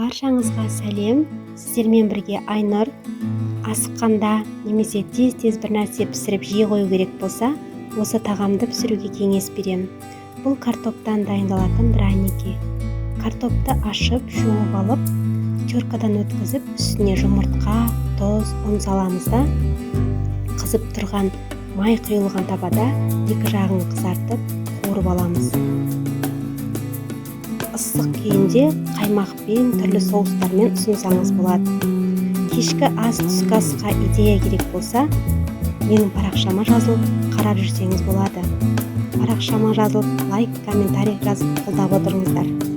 Баршаңызға сәлем. Сіздермен бірге Айнұр. Асыққанда немесе тез бір нәрсе пісіріп жей қою керек болса, осы тағамды пісіруге кеңес берем. Бұл картоптан дайындалатын драники. Картопты ашып, жуып алып, теркадан өткізіп, үстіне жұмыртқа, тұз, ұн саламыз да, қызып тұрған май құйылған табада екі жағын қызартып, қуырып аламыз. Ыстық күйінде қаймақпен, түрлі соустармен ұсынсаңыз болады. Кешкі ас түскі асқа идея керек болса, менің парақшама жазылып, қарап жүрсеңіз болады. Парақшама жазылып, лайк, комментарий жазып қолдап отырыңыздар.